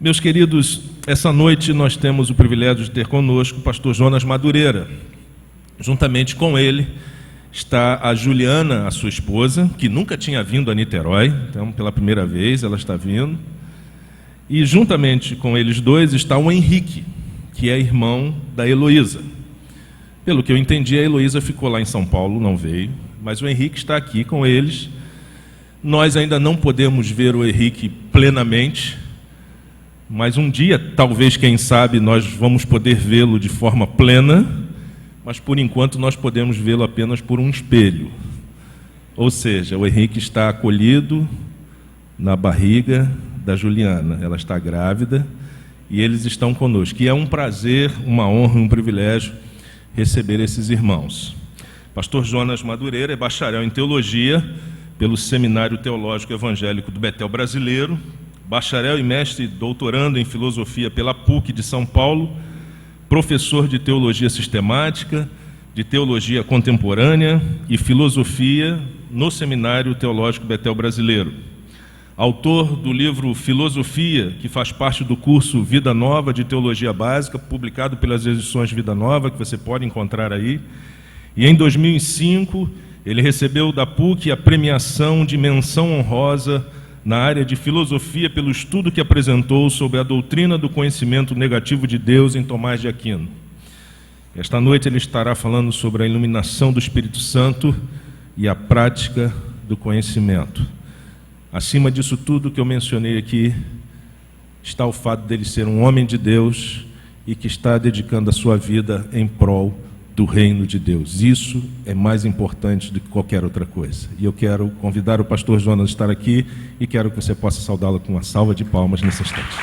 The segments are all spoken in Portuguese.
Meus queridos, essa noite nós temos o privilégio de ter conosco o pastor Jonas Madureira. Juntamente com ele está a Juliana, a sua esposa, que nunca tinha vindo a Niterói, então pela primeira vez ela está vindo. E juntamente com eles dois está o Henrique, que é irmão da Heloísa. Pelo que eu entendi, a Heloísa ficou lá em São Paulo, não veio, mas o Henrique está aqui com eles. Nós ainda não podemos ver o Henrique plenamente, mas um dia, talvez, quem sabe, nós vamos poder vê-lo de forma plena, mas por enquanto nós podemos vê-lo apenas por um espelho. Ou seja, o Henrique está acolhido na barriga da Juliana, ela está grávida e eles estão conosco. E é um prazer, uma honra, um privilégio receber esses irmãos. Pastor Jonas Madureira é bacharel em teologia pelo Seminário Teológico Evangélico do Betel Brasileiro, bacharel e mestre doutorando em filosofia pela PUC de São Paulo, professor de teologia sistemática, de teologia contemporânea e filosofia no Seminário Teológico Betel Brasileiro. Autor do livro Filosofia, que faz parte do curso Vida Nova de Teologia Básica, publicado pelas edições Vida Nova, que você pode encontrar aí. E em 2005, ele recebeu da PUC a premiação de menção honrosa na área de filosofia pelo estudo que apresentou sobre a doutrina do conhecimento negativo de Deus em Tomás de Aquino. Esta noite ele estará falando sobre a iluminação do Espírito Santo e a prática do conhecimento. Acima disso tudo que eu mencionei aqui, está o fato dele ser um homem de Deus e que está dedicando a sua vida em prol do reino de Deus. Isso é mais importante do que qualquer outra coisa. E eu quero convidar o pastor Jonas a estar aqui e quero que você possa saudá-lo com uma salva de palmas nesse instante.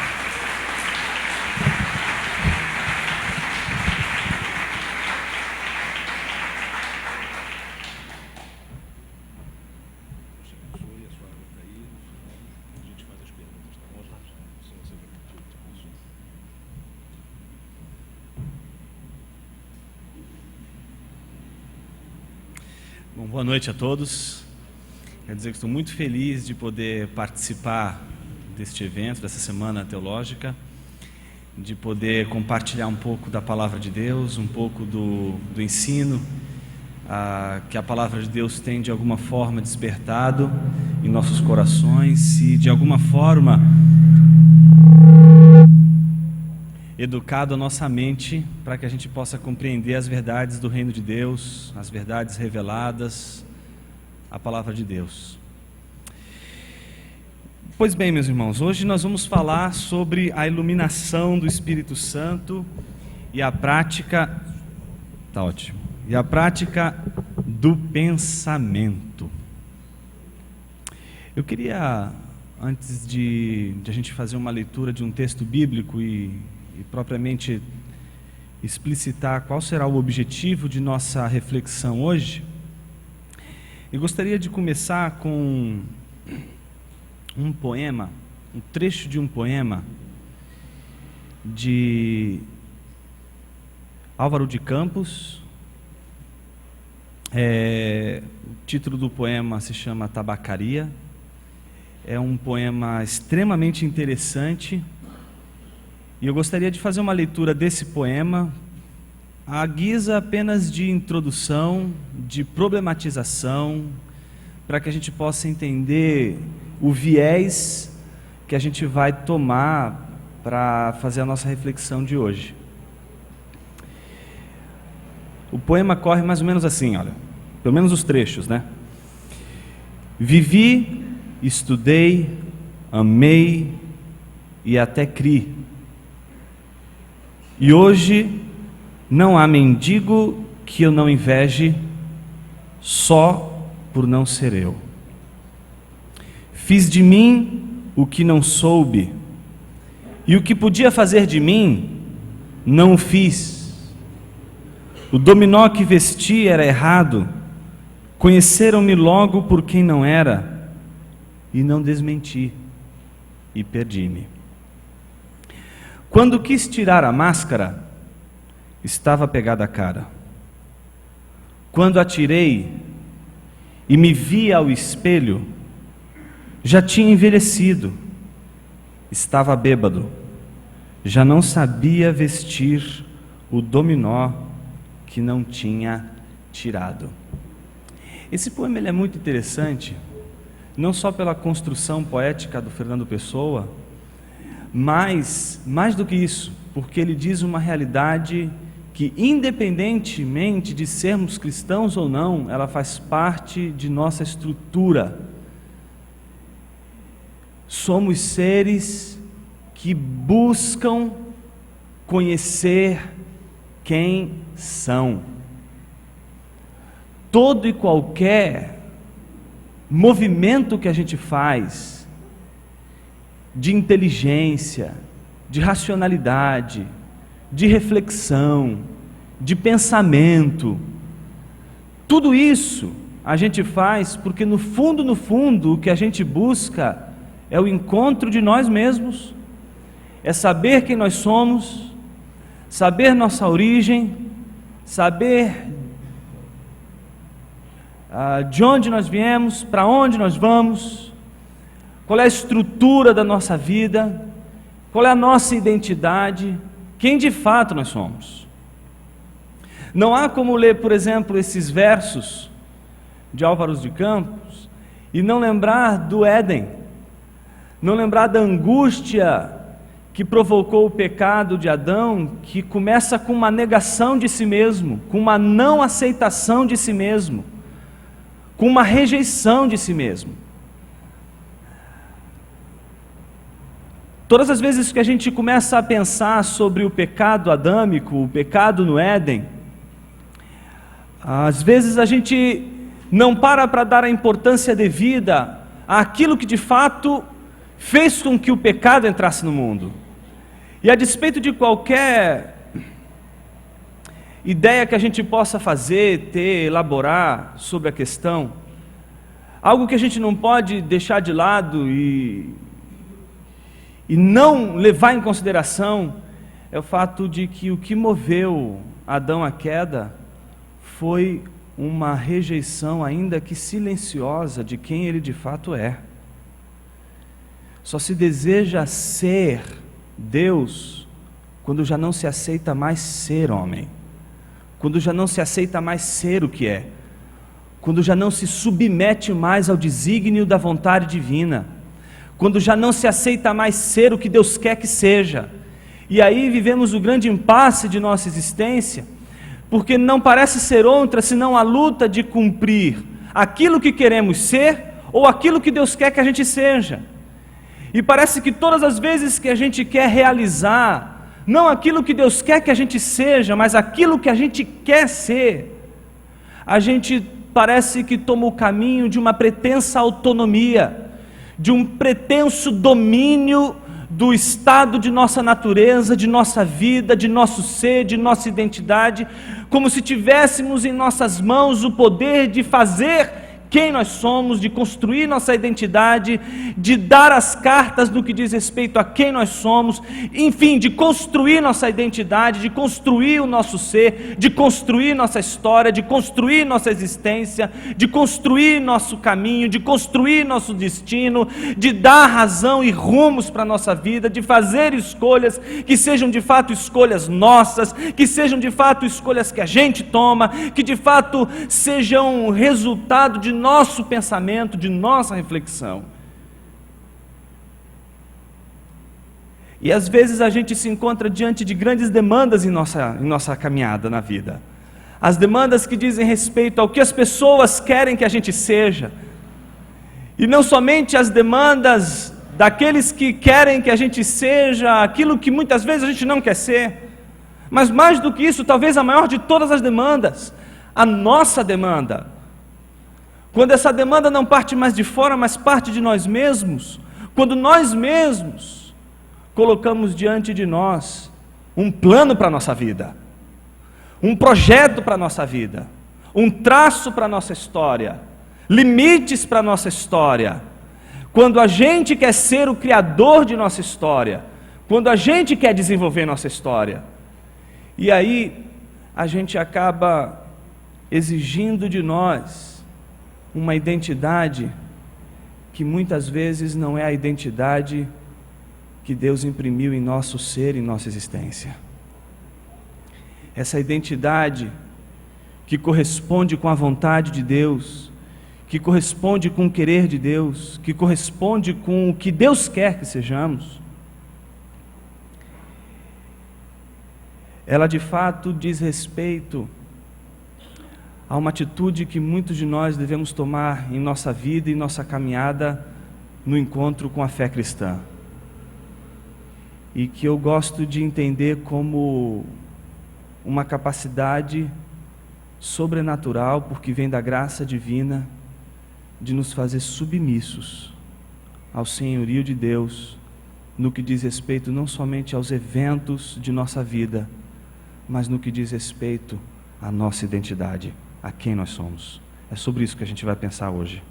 Bom, boa noite a todos. Quero dizer que estou muito feliz de poder participar deste evento, dessa semana teológica, de poder compartilhar um pouco da palavra de Deus, um pouco do ensino que a palavra de Deus tem de alguma forma despertado em nossos corações e de alguma forma educado a nossa mente para que a gente possa compreender as verdades do reino de Deus, as verdades reveladas, a palavra de Deus. Pois bem, meus irmãos, hoje nós vamos falar sobre a iluminação do Espírito Santo e a prática, tá ótimo, e a prática do pensamento. Eu queria, antes de a gente fazer uma leitura de um texto bíblico e propriamente explicitar qual será o objetivo de nossa reflexão hoje, eu gostaria de começar com um poema, um trecho de um poema de Álvaro de Campos. O título do poema se chama Tabacaria. É um poema extremamente interessante. E eu gostaria de fazer uma leitura desse poema à guisa apenas de introdução, de problematização, para que a gente possa entender o viés que a gente vai tomar para fazer a nossa reflexão de hoje. O poema corre mais ou menos assim, olha, pelo menos os trechos, né? Vivi, estudei, amei e até criei. E hoje não há mendigo que eu não inveje, só por não ser eu. Fiz de mim o que não soube, e o que podia fazer de mim, não o fiz. O dominó que vesti era errado, conheceram-me logo por quem não era, e não desmenti, e perdi-me. Quando quis tirar a máscara, estava pegada a cara. Quando a tirei e me vi ao espelho, já tinha envelhecido, estava bêbado, já não sabia vestir o dominó que não tinha tirado. Esse poema ele é muito interessante, não só pela construção poética do Fernando Pessoa, mas mais do que isso, porque ele diz uma realidade que, independentemente de sermos cristãos ou não, ela faz parte de nossa estrutura. Somos seres que buscam conhecer quem são. Todo e qualquer movimento que a gente faz, de inteligência, de racionalidade, de reflexão, de pensamento, tudo isso a gente faz porque no fundo, o que a gente busca é o encontro de nós mesmos, é saber quem nós somos, saber nossa origem, saber de onde nós viemos, para onde nós vamos, qual é a estrutura da nossa vida, qual é a nossa identidade, quem de fato nós somos. Não há como ler, por exemplo, esses versos de Álvares de Campos e não lembrar do Éden, não lembrar da angústia que provocou o pecado de Adão, que começa com uma negação de si mesmo, com uma não aceitação de si mesmo, com uma rejeição de si mesmo. Todas as vezes que a gente começa a pensar sobre o pecado adâmico, o pecado no Éden, às vezes a gente não para dar a importância devida àquilo que de fato fez com que o pecado entrasse no mundo. E a despeito de qualquer ideia que a gente possa fazer, elaborar sobre a questão, algo que a gente não pode deixar de lado e não levar em consideração é o fato de que o que moveu Adão à queda foi uma rejeição, ainda que silenciosa, de quem ele de fato é. Só se deseja ser Deus quando já não se aceita mais ser homem, quando já não se aceita mais ser o que é, quando já não se submete mais ao desígnio da vontade divina, quando já não se aceita mais ser o que Deus quer que seja. E aí vivemos o grande impasse de nossa existência, porque não parece ser outra senão a luta de cumprir aquilo que queremos ser ou aquilo que Deus quer que a gente seja. E parece que todas as vezes que a gente quer realizar, não aquilo que Deus quer que a gente seja, mas aquilo que a gente quer ser, a gente parece que toma o caminho de uma pretensa autonomia, de um pretenso domínio do estado de nossa natureza, de nossa vida, de nosso ser, de nossa identidade, como se tivéssemos em nossas mãos o poder de fazer quem nós somos, de construir nossa identidade, de dar as cartas no que diz respeito a quem nós somos, enfim, de construir nossa identidade, de construir o nosso ser, de construir nossa história, de construir nossa existência, de construir nosso caminho, de construir nosso destino, de dar razão e rumos para a nossa vida, de fazer escolhas que sejam de fato escolhas nossas, que sejam de fato escolhas que a gente toma, que de fato sejam resultado de nosso pensamento, de nossa reflexão. E às vezes a gente se encontra diante de grandes demandas em nossa caminhada na vida. As demandas que dizem respeito ao que as pessoas querem que a gente seja. E não somente as demandas daqueles que querem que a gente seja aquilo que muitas vezes a gente não quer ser. Mas mais do que isso, talvez a maior de todas as demandas, a nossa demanda. Quando essa demanda não parte mais de fora, mas parte de nós mesmos, quando nós mesmos colocamos diante de nós um plano para a nossa vida, um projeto para a nossa vida, um traço para a nossa história, limites para a nossa história, quando a gente quer ser o criador de nossa história, quando a gente quer desenvolver nossa história, e aí a gente acaba exigindo de nós uma identidade que muitas vezes não é a identidade que Deus imprimiu em nosso ser e nossa existência. Essa identidade que corresponde com a vontade de Deus, que corresponde com o querer de Deus, que corresponde com o que Deus quer que sejamos, ela de fato diz respeito a uma atitude que muitos de nós devemos tomar em nossa vida e nossa caminhada no encontro com a fé cristã. E que eu gosto de entender como uma capacidade sobrenatural, porque vem da graça divina, de nos fazer submissos ao senhorio de Deus, no que diz respeito não somente aos eventos de nossa vida, mas no que diz respeito à nossa identidade, a quem nós somos. É sobre isso que a gente vai pensar hoje.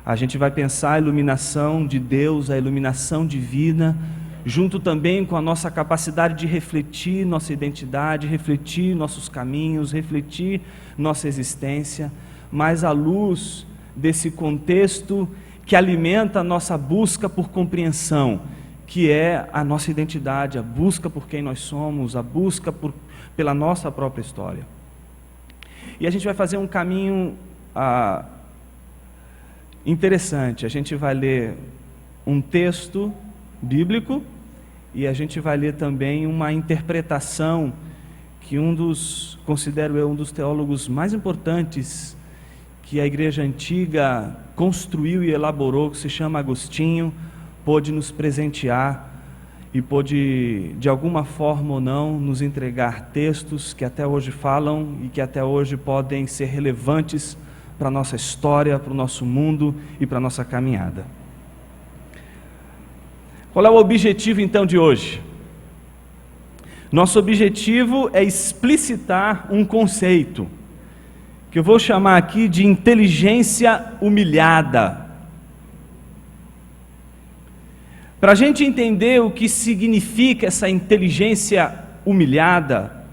A gente vai pensar a iluminação de Deus, a iluminação divina, junto também com a nossa capacidade de refletir nossa identidade, refletir nossos caminhos, refletir nossa existência, mas à luz desse contexto que alimenta a nossa busca por compreensão, que é a nossa identidade, a busca por quem nós somos, a busca pela nossa própria história. E a gente vai fazer um caminho interessante. A gente vai ler um texto bíblico e a gente vai ler também uma interpretação que considero eu, um dos teólogos mais importantes que a igreja antiga construiu e elaborou, que se chama Agostinho, pôde nos presentear e pôde, de alguma forma ou não, nos entregar textos que até hoje falam e que até hoje podem ser relevantes para a nossa história, para o nosso mundo e para a nossa caminhada. Qual é o objetivo então de hoje? Nosso objetivo é explicitar um conceito que eu vou chamar aqui de inteligência humilhada. Para a gente entender o que significa essa inteligência humilhada,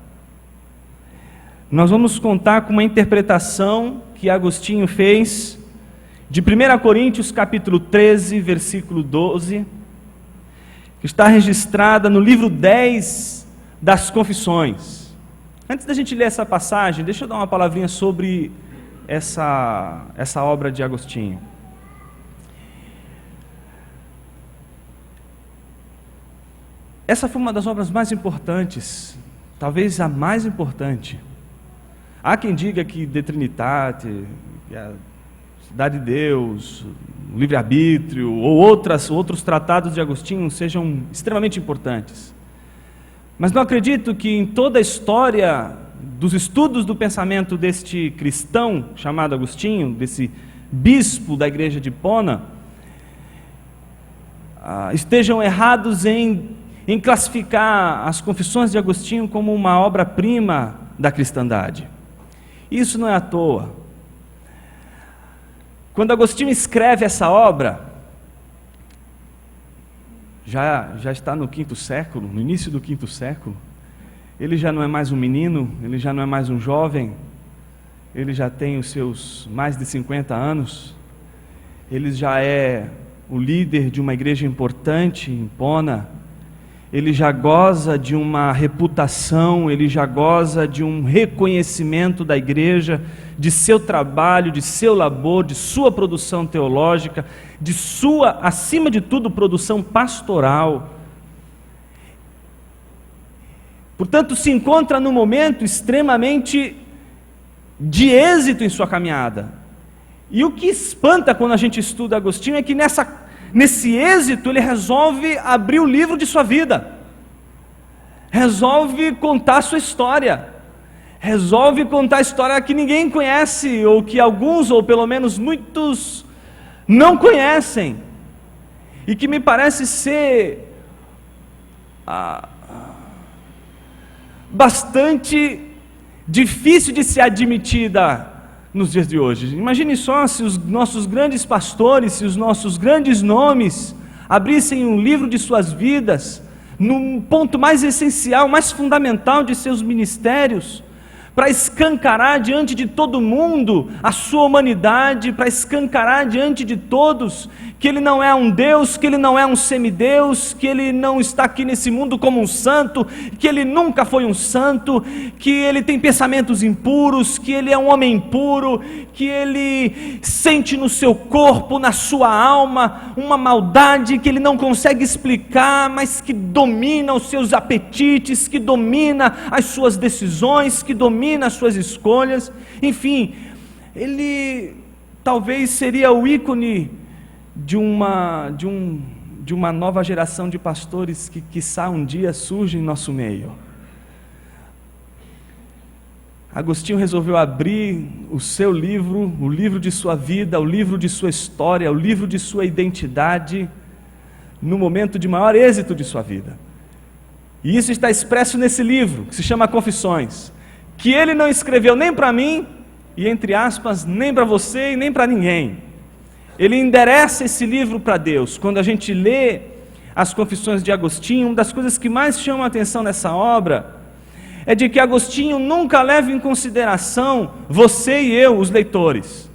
nós vamos contar com uma interpretação que Agostinho fez de 1 Coríntios capítulo 13, versículo 12, que está registrada no livro 10 das Confissões. Antes da gente ler essa passagem, deixa eu dar uma palavrinha sobre essa obra de Agostinho. Essa foi uma das obras mais importantes, talvez a mais importante. Há quem diga que De Trinitate, que a Cidade de Deus, o livre-arbítrio ou outros tratados de Agostinho sejam extremamente importantes. Mas não acredito que em toda a história dos estudos do pensamento deste cristão chamado Agostinho, desse bispo da igreja de Hipona, estejam errados em classificar as Confissões de Agostinho como uma obra-prima da cristandade. Isso não é à toa. Quando Agostinho escreve essa obra, já está no quinto século, no início do quinto século, ele já não é mais um menino, ele já não é mais um jovem, ele já tem os seus mais de 50 anos, ele já é o líder de uma igreja importante em Hipona, ele já goza de uma reputação, ele já goza de um reconhecimento da igreja, de seu trabalho, de seu labor, de sua produção teológica, de sua, acima de tudo, produção pastoral. Portanto, se encontra num momento extremamente de êxito em sua caminhada. E o que espanta quando a gente estuda Agostinho é que nesse êxito ele resolve abrir o livro de sua vida, resolve contar a sua história, resolve contar a história que ninguém conhece, ou que alguns, ou pelo menos muitos, não conhecem, e que me parece ser bastante difícil de ser admitida nos dias de hoje. Imagine só se os nossos grandes pastores, se os nossos grandes nomes abrissem um livro de suas vidas, num ponto mais essencial, mais fundamental de seus ministérios, para escancarar diante de todo mundo a sua humanidade, para escancarar diante de todos que Ele não é um Deus, que Ele não é um semideus, que Ele não está aqui nesse mundo como um santo, que Ele nunca foi um santo, que Ele tem pensamentos impuros, que Ele é um homem impuro, que Ele sente no seu corpo, na sua alma, uma maldade que Ele não consegue explicar, mas que domina os seus apetites, que domina as suas decisões, que domina as suas escolhas. Enfim, Ele talvez seria o ícone de uma nova geração de pastores que quiçá um dia surge em nosso meio. Agostinho resolveu abrir o seu livro, o livro de sua vida, o livro de sua história, o livro de sua identidade, no momento de maior êxito de sua vida. E isso está expresso nesse livro, que se chama Confissões, que ele não escreveu nem para mim, e entre aspas, nem para você e nem para ninguém. Ele endereça esse livro para Deus. Quando a gente lê as Confissões de Agostinho, uma das coisas que mais chama a atenção nessa obra é de que Agostinho nunca leva em consideração você e eu, os leitores.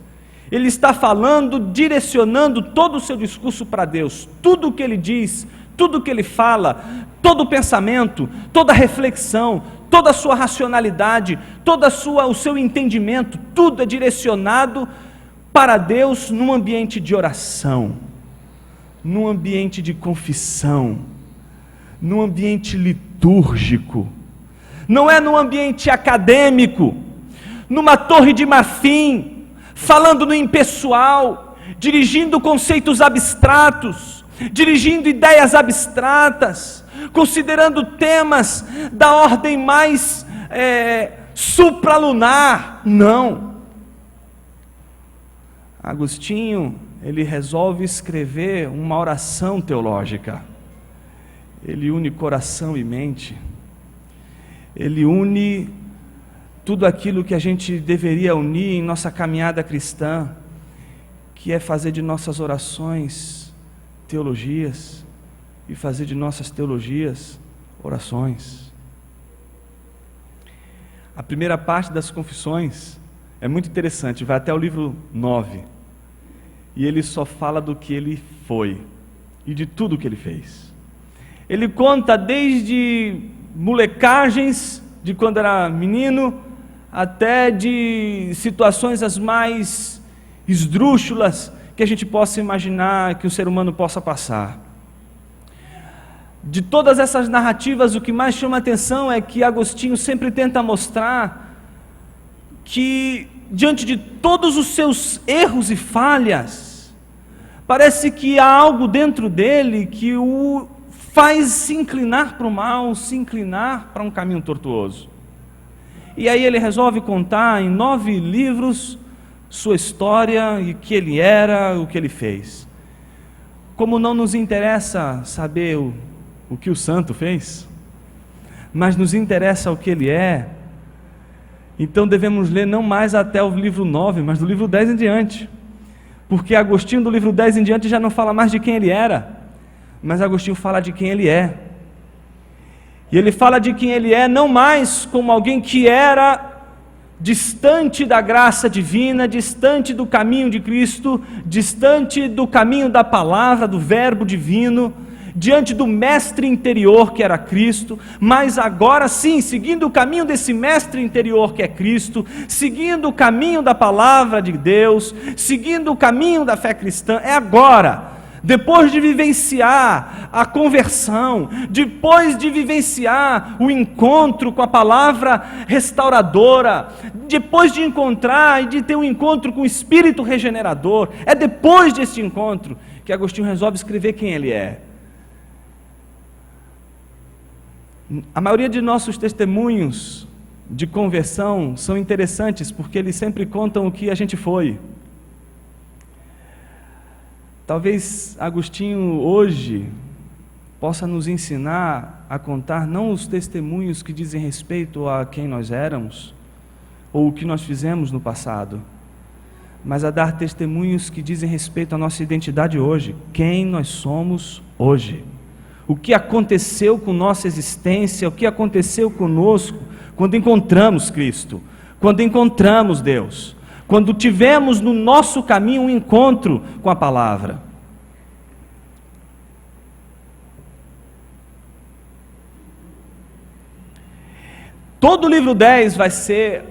Ele está falando, direcionando todo o seu discurso para Deus. Tudo o que ele diz, tudo o que ele fala, todo o pensamento, toda a reflexão, toda a sua racionalidade, todo o seu entendimento, tudo é direcionado para Deus num ambiente de oração, num ambiente de confissão, num ambiente litúrgico, não é num ambiente acadêmico, numa torre de marfim, falando no impessoal, dirigindo conceitos abstratos, dirigindo ideias abstratas, considerando temas da ordem mais supralunar. Não. Agostinho, ele resolve escrever uma oração teológica. Ele une coração e mente. Ele une tudo aquilo que a gente deveria unir em nossa caminhada cristã, que é fazer de nossas orações teologias e fazer de nossas teologias orações. A primeira parte das Confissões é muito interessante, vai até o livro 9. E ele só fala do que ele foi e de tudo que ele fez. Ele conta desde molecagens, de quando era menino, até de situações as mais esdrúxulas que a gente possa imaginar que o ser humano possa passar. De todas essas narrativas, o que mais chama a atenção é que Agostinho sempre tenta mostrar que, diante de todos os seus erros e falhas, parece que há algo dentro dele que o faz se inclinar para o mal, se inclinar para um caminho tortuoso. E aí ele resolve contar em 9 livros sua história e que ele era, o que ele fez. Como não nos interessa saber o que o santo fez, mas nos interessa o que ele é, então devemos ler não mais até o livro 9, mas do livro 10 em diante, porque Agostinho do livro 10 em diante já não fala mais de quem ele era, mas Agostinho fala de quem ele é. E ele fala de quem ele é não mais como alguém que era distante da graça divina, distante do caminho de Cristo, distante do caminho da palavra, do verbo divino, diante do mestre interior que era Cristo, mas agora sim, seguindo o caminho desse mestre interior que é Cristo, seguindo o caminho da palavra de Deus, seguindo o caminho da fé cristã, é agora. Depois de vivenciar a conversão, depois de vivenciar o encontro com a palavra restauradora, depois de encontrar e de ter um encontro com o Espírito regenerador, é depois desse encontro que Agostinho resolve escrever quem ele é. A maioria de nossos testemunhos de conversão são interessantes porque eles sempre contam o que a gente foi. Talvez Agostinho hoje possa nos ensinar a contar não os testemunhos que dizem respeito a quem nós éramos ou o que nós fizemos no passado, mas a dar testemunhos que dizem respeito à nossa identidade hoje, quem nós somos hoje, o que aconteceu com nossa existência, o que aconteceu conosco quando encontramos Cristo, quando encontramos Deus, quando tivemos no nosso caminho um encontro com a palavra. Todo o livro 10 vai ser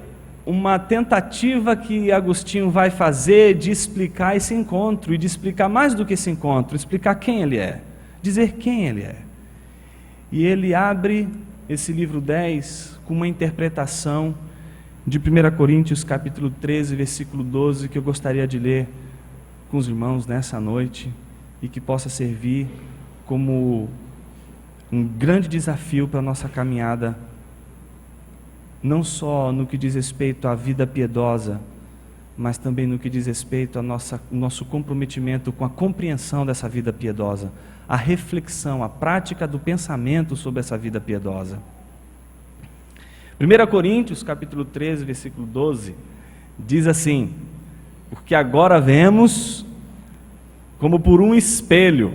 uma tentativa que Agostinho vai fazer de explicar esse encontro, e de explicar mais do que esse encontro, explicar quem ele é, dizer quem ele é. E ele abre esse livro 10 com uma interpretação de 1 Coríntios capítulo 13, versículo 12, que eu gostaria de ler com os irmãos nessa noite, e que possa servir como um grande desafio para a nossa caminhada, não só no que diz respeito à vida piedosa, mas também no que diz respeito ao nosso comprometimento com a compreensão dessa vida piedosa, a reflexão, a prática do pensamento sobre essa vida piedosa. 1 Coríntios capítulo 13, versículo 12, diz assim: porque agora vemos como por um espelho,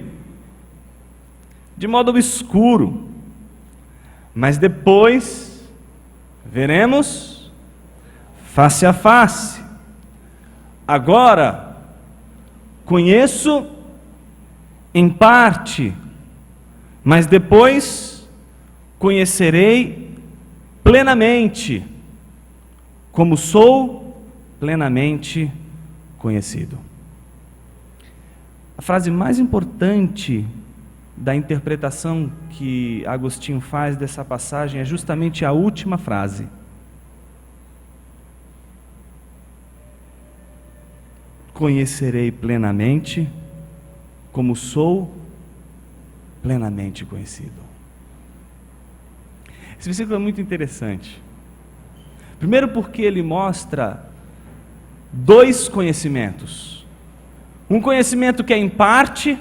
de modo obscuro, mas depois veremos face a face. Agora conheço em parte, mas depois conhecerei plenamente, como sou plenamente conhecido. A frase mais importante da interpretação que Agostinho faz dessa passagem é justamente a última frase. Conhecerei plenamente, como sou plenamente conhecido. Esse versículo é muito interessante. Primeiro porque ele mostra dois conhecimentos. Um conhecimento que é em parte,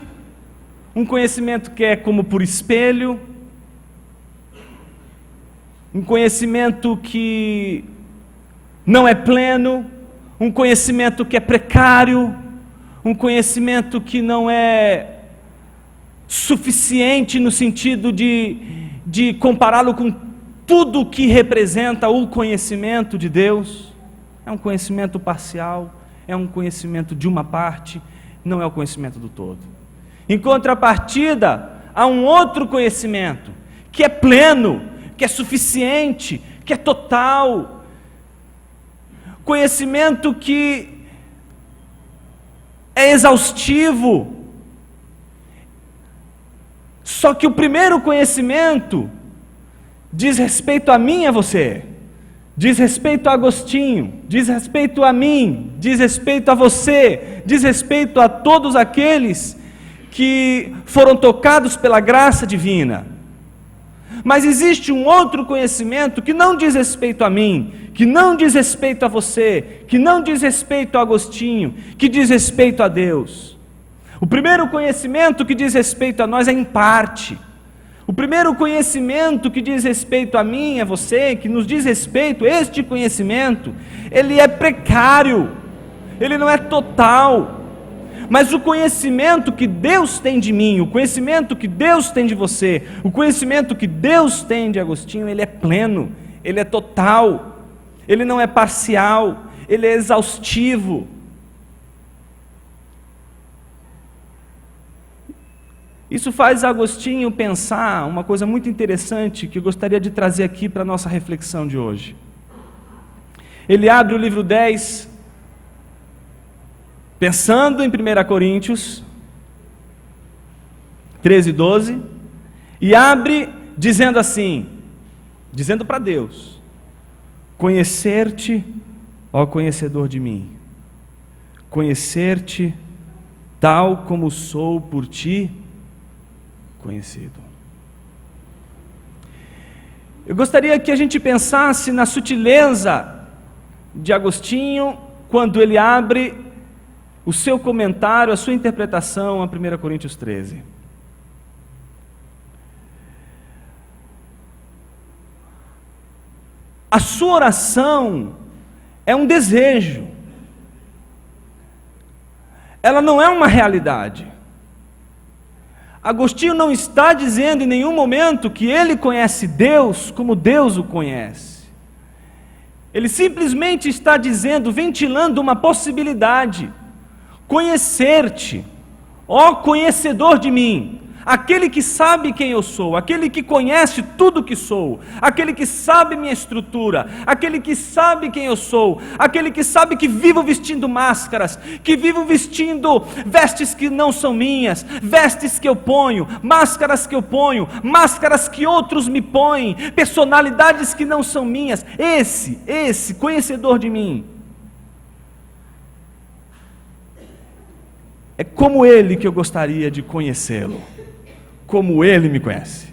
um conhecimento que é como por espelho, um conhecimento que não é pleno, um conhecimento que é precário, um conhecimento que não é suficiente no sentido de compará-lo com tudo que representa o conhecimento de Deus. É um conhecimento parcial, é um conhecimento de uma parte, não é o conhecimento do todo. Em contrapartida, há um outro conhecimento, que é pleno, que é suficiente, que é total. Conhecimento que é exaustivo. Só que o primeiro conhecimento diz respeito a mim e a você, diz respeito a Agostinho, diz respeito a mim, diz respeito a você, diz respeito a todos aqueles que foram tocados pela graça divina. Mas existe um outro conhecimento que não diz respeito a mim, que não diz respeito a você, que não diz respeito a Agostinho, que diz respeito a Deus. O primeiro conhecimento que diz respeito a nós é em parte. O primeiro conhecimento que diz respeito a mim, a você, que nos diz respeito, este conhecimento, ele é precário, ele não é total. Mas o conhecimento que Deus tem de mim, o conhecimento que Deus tem de você, o conhecimento que Deus tem de Agostinho, ele é pleno, ele é total, ele não é parcial, ele é exaustivo. Isso faz Agostinho pensar uma coisa muito interessante que eu gostaria de trazer aqui para a nossa reflexão de hoje. Ele abre o livro 10, pensando em 1 Coríntios 13, 12, e abre dizendo assim, dizendo para Deus: conhecer-te, ó conhecedor de mim, conhecer-te tal como sou por ti conhecido. Eu gostaria que a gente pensasse na sutileza de Agostinho quando ele abre o seu comentário, a sua interpretação a 1 Coríntios 13. A sua oração é um desejo, ela não é uma realidade. Agostinho não está dizendo em nenhum momento que ele conhece Deus como Deus o conhece. Ele simplesmente está dizendo, ventilando uma possibilidade: conhecer-te, ó conhecedor de mim, aquele que sabe quem eu sou, aquele que conhece tudo que sou, aquele que sabe minha estrutura, aquele que sabe quem eu sou, aquele que sabe que vivo vestindo máscaras, que vivo vestindo vestes que não são minhas, vestes que eu ponho, máscaras que eu ponho, máscaras que outros me põem, personalidades que não são minhas. Esse conhecedor de mim, é como ele que eu gostaria de conhecê-lo, como ele me conhece.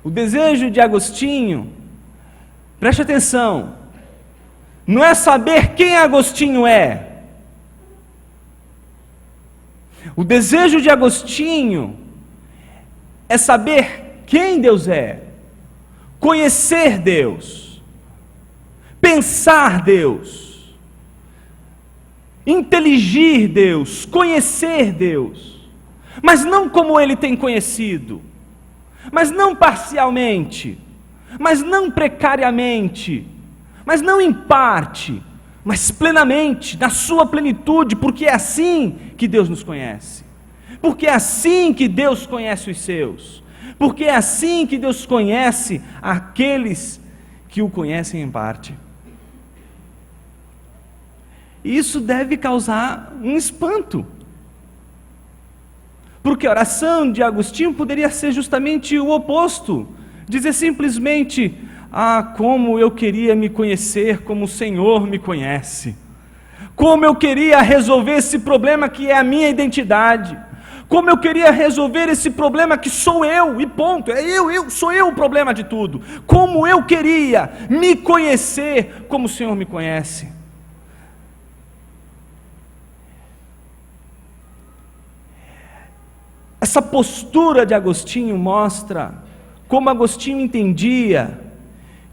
O desejo de Agostinho, preste atenção, não é saber quem Agostinho é. O desejo de Agostinho é saber quem Deus é, conhecer Deus, pensar Deus, inteligir Deus, conhecer Deus, mas não como ele tem conhecido, mas não parcialmente, mas não precariamente, mas não em parte, mas plenamente, na sua plenitude, porque é assim que Deus nos conhece, porque é assim que Deus conhece os seus, porque é assim que Deus conhece aqueles que o conhecem em parte. Isso deve causar um espanto, porque a oração de Agostinho poderia ser justamente o oposto, dizer simplesmente: ah, como eu queria me conhecer como o Senhor me conhece, como eu queria resolver esse problema que é a minha identidade, como eu queria resolver esse problema que sou eu, e ponto, sou eu o problema de tudo, como eu queria me conhecer como o Senhor me conhece. Essa postura de Agostinho mostra como Agostinho entendia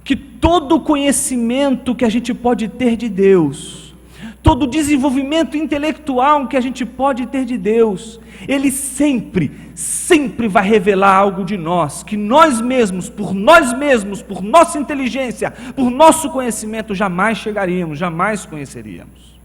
que todo conhecimento que a gente pode ter de Deus, todo desenvolvimento intelectual que a gente pode ter de Deus, ele sempre vai revelar algo de nós, que nós mesmos, por nossa inteligência, por nosso conhecimento, jamais chegaríamos, jamais conheceríamos.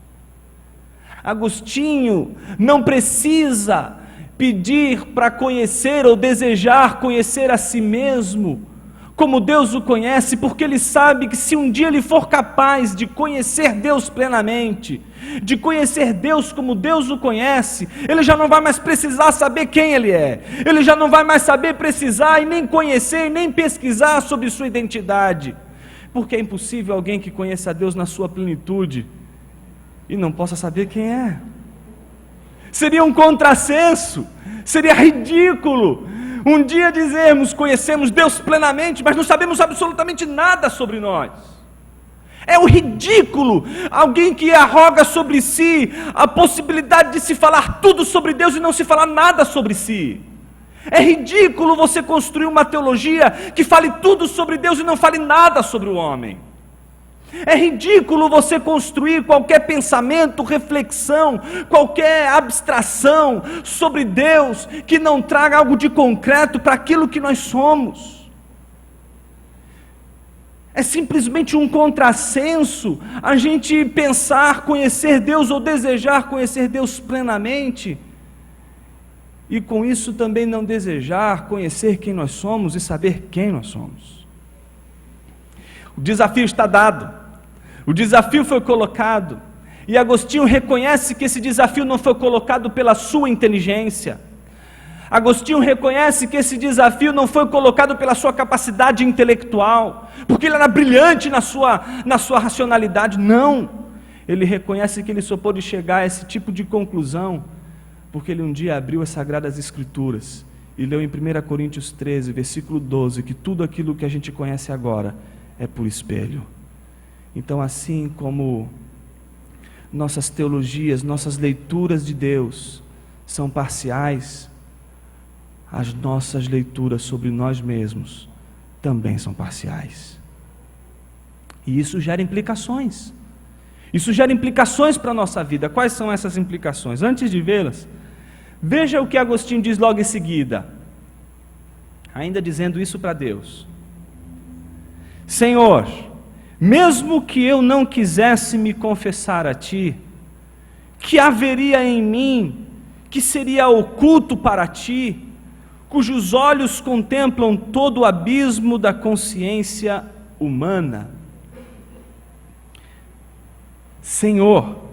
Agostinho não precisa pedir para conhecer ou desejar conhecer a si mesmo como Deus o conhece, porque ele sabe que se um dia ele for capaz de conhecer Deus plenamente, de conhecer Deus como Deus o conhece, ele já não vai mais precisar saber quem ele é, ele já não vai mais precisar e nem conhecer e nem pesquisar sobre sua identidade, porque é impossível alguém que conheça a Deus na sua plenitude e não possa saber quem é. Seria um contrassenso, seria ridículo um dia dizermos conhecemos Deus plenamente, mas não sabemos absolutamente nada sobre nós. É o ridículo alguém que arroga sobre si a possibilidade de se falar tudo sobre Deus e não se falar nada sobre si. É ridículo você construir uma teologia que fale tudo sobre Deus e não fale nada sobre o homem. É ridículo você construir qualquer pensamento, reflexão, qualquer abstração sobre Deus que não traga algo de concreto para aquilo que nós somos. É simplesmente um contrassenso a gente pensar conhecer Deus ou desejar conhecer Deus plenamente e com isso também não desejar conhecer quem nós somos e saber quem nós somos. O desafio está dado, o desafio foi colocado, e Agostinho reconhece que esse desafio não foi colocado pela sua inteligência. Agostinho reconhece que esse desafio não foi colocado pela sua capacidade intelectual, porque ele era brilhante na sua racionalidade, não. Ele reconhece que ele só pôde chegar a esse tipo de conclusão, porque ele um dia abriu as Sagradas Escrituras, e leu em 1 Coríntios 13, versículo 12, que tudo aquilo que a gente conhece agora é por espelho. Então, assim como nossas teologias, nossas leituras de Deus são parciais, as nossas leituras sobre nós mesmos também são parciais. E isso gera implicações. Isso gera implicações para a nossa vida. Quais são essas implicações? Antes de vê-las, veja o que Agostinho diz logo em seguida, ainda dizendo isso para Deus: Senhor, mesmo que eu não quisesse me confessar a ti, que haveria em mim que seria oculto para ti, cujos olhos contemplam todo o abismo da consciência humana? Senhor,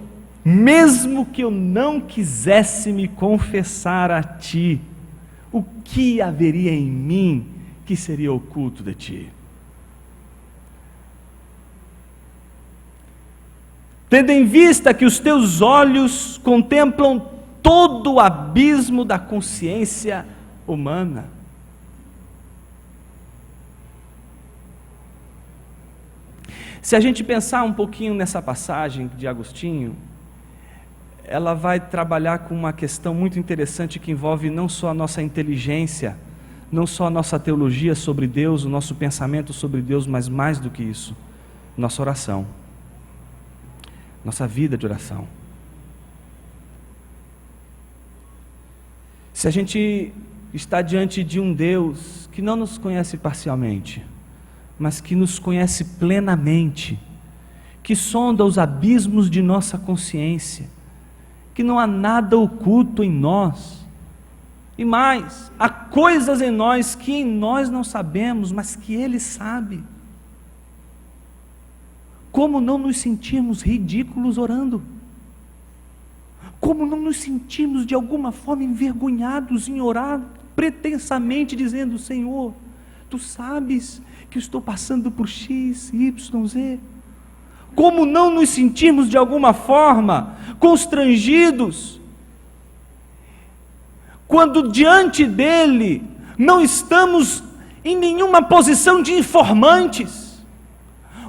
mesmo que eu não quisesse me confessar a ti, o que haveria em mim que seria oculto de ti? Tendo em vista que os teus olhos contemplam todo o abismo da consciência humana. Se a gente pensar um pouquinho nessa passagem de Agostinho, ela vai trabalhar com uma questão muito interessante que envolve não só a nossa inteligência, não só a nossa teologia sobre Deus, o nosso pensamento sobre Deus, mas mais do que isso, nossa oração, nossa vida de oração. Se a gente está diante de um Deus que não nos conhece parcialmente, mas que nos conhece plenamente, que sonda os abismos de nossa consciência, que não há nada oculto em nós, e mais, há coisas em nós que em nós não sabemos, mas que Ele sabe. Como não nos sentirmos ridículos orando? Como não nos sentimos de alguma forma envergonhados em orar, pretensamente dizendo: Senhor, Tu sabes que eu estou passando por X, Y, Z. Como não nos sentirmos de alguma forma constrangidos, quando diante dEle não estamos em nenhuma posição de informantes,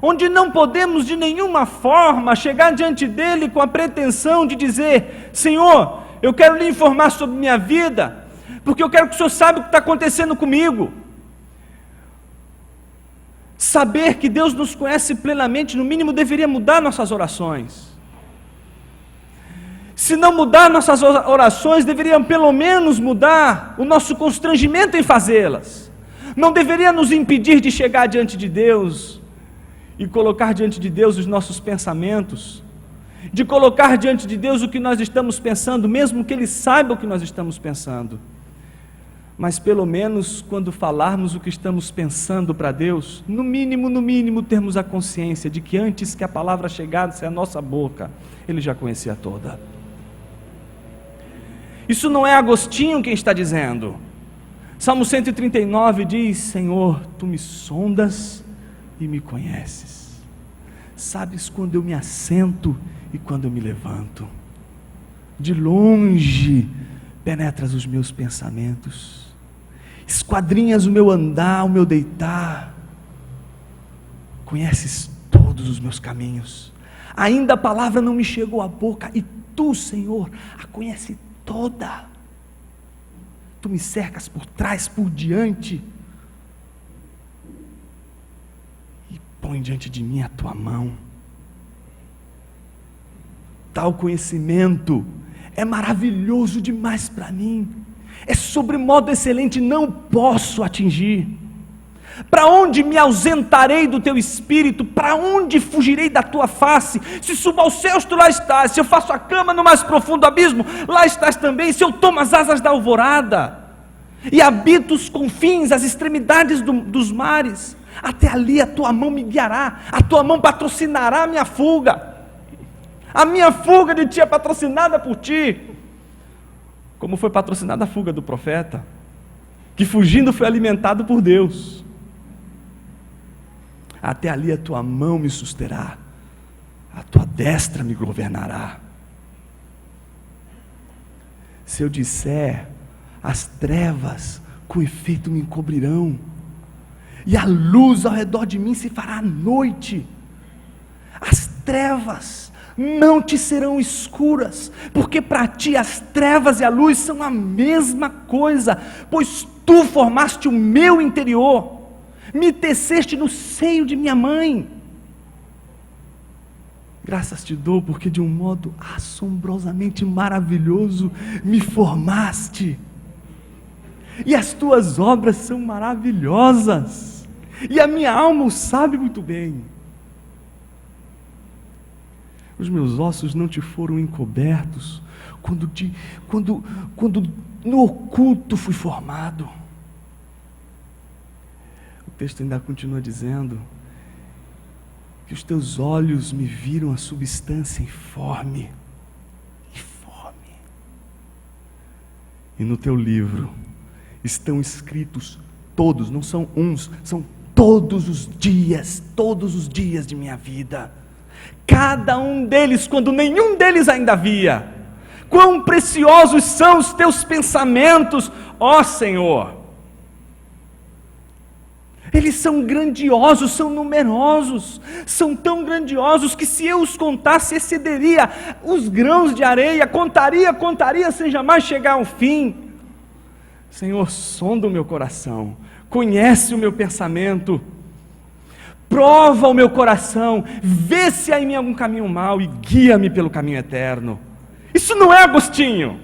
onde não podemos de nenhuma forma chegar diante dEle com a pretensão de dizer: Senhor, eu quero lhe informar sobre minha vida, porque eu quero que o Senhor saiba o que está acontecendo comigo. Saber que Deus nos conhece plenamente, no mínimo deveria mudar nossas orações. Se não mudar nossas orações, deveriam pelo menos mudar o nosso constrangimento em fazê-las. Não deveria nos impedir de chegar diante de Deus e colocar diante de Deus os nossos pensamentos, de colocar diante de Deus o que nós estamos pensando, mesmo que Ele saiba o que nós estamos pensando. Mas pelo menos quando falarmos o que estamos pensando para Deus, no mínimo termos a consciência de que antes que a palavra chegasse à nossa boca, Ele já conhecia toda. Isso não é Agostinho quem está dizendo. Salmo 139 diz: Senhor, Tu me sondas e me conheces. Sabes quando eu me assento e quando eu me levanto. De longe penetras os meus pensamentos, esquadrinhas o meu andar, o meu deitar, conheces todos os meus caminhos, ainda a palavra não me chegou à boca, e Tu, Senhor, a conhece toda. Tu me cercas por trás, por diante, e põe diante de mim a Tua mão. Tal conhecimento é maravilhoso demais para mim, é sobremodo excelente, não posso atingir. Para onde me ausentarei do Teu Espírito? Para onde fugirei da Tua face? Se subo aos céus, Tu lá estás. Se eu faço a cama no mais profundo abismo, lá estás também. Se eu tomo as asas da alvorada e habito os confins, as extremidades dos mares, até ali a Tua mão me guiará, a Tua mão patrocinará a minha fuga. A minha fuga de Ti é patrocinada por Ti, como foi patrocinada a fuga do profeta, que fugindo foi alimentado por Deus. Até ali a Tua mão me susterá, a Tua destra me governará. Se eu disser, as trevas com efeito me encobrirão, e a luz ao redor de mim se fará noite, as trevas não te serão escuras, porque para Ti as trevas e a luz são a mesma coisa, pois Tu formaste o meu interior, me teceste no seio de minha mãe. Graças Te dou, porque de um modo assombrosamente maravilhoso me formaste, e as Tuas obras são maravilhosas, e a minha alma o sabe muito bem. os meus ossos não te foram encobertos, quando no oculto fui formado. O texto ainda continua dizendo que os teus olhos me viram a substância informe. E no teu livro estão escritos todos, não são uns, são todos os dias de minha vida. Cada um deles, quando nenhum deles ainda havia. Quão preciosos são os teus pensamentos, ó Senhor! Eles são grandiosos, são numerosos, são tão grandiosos que se eu os contasse, excederia os grãos de areia, contaria sem jamais chegar ao fim. Senhor, sonda o meu coração, conhece o meu pensamento, prova o meu coração, vê se há em mim algum caminho mau e guia-me pelo caminho eterno. Isso não é Agostinho.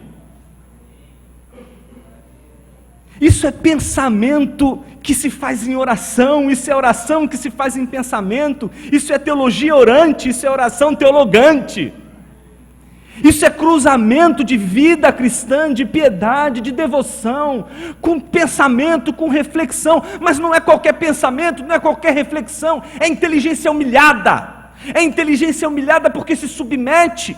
Isso é pensamento que se faz em oração, isso é oração que se faz em pensamento, isso é teologia orante, isso é oração teologante. Isso é cruzamento de vida cristã, de piedade, de devoção, com pensamento, com reflexão, mas não é qualquer pensamento, não é qualquer reflexão, é inteligência humilhada. É inteligência humilhada porque se submete.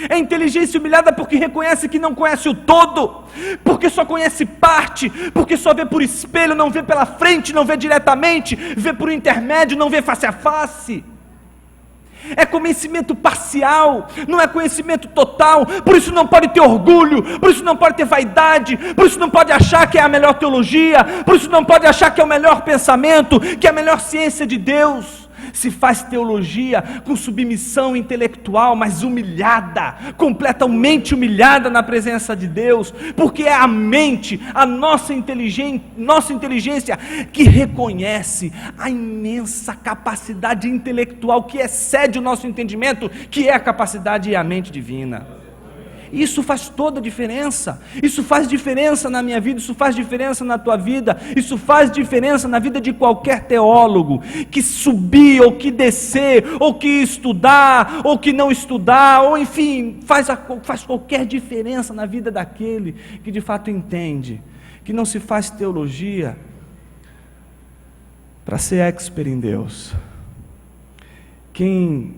É inteligência humilhada porque reconhece que não conhece o todo, porque só conhece parte, porque só vê por espelho, não vê pela frente, não vê diretamente, vê por intermédio, não vê face a face. É conhecimento parcial, não é conhecimento total, por isso não pode ter orgulho, por isso não pode ter vaidade, por isso não pode achar que é a melhor teologia, por isso não pode achar que é o melhor pensamento, que é a melhor ciência de Deus. Se faz teologia com submissão intelectual, mas humilhada, completamente humilhada na presença de Deus, porque é a mente, a nossa inteligência que reconhece a imensa capacidade intelectual que excede o nosso entendimento, que é a capacidade e a mente divina. Isso faz toda a diferença, isso faz diferença na minha vida, isso faz diferença na tua vida, isso faz diferença na vida de qualquer teólogo, que subir, ou que descer, ou que estudar, ou que não estudar, ou enfim, faz qualquer diferença na vida daquele que de fato entende, que não se faz teologia para ser expert em Deus. Quem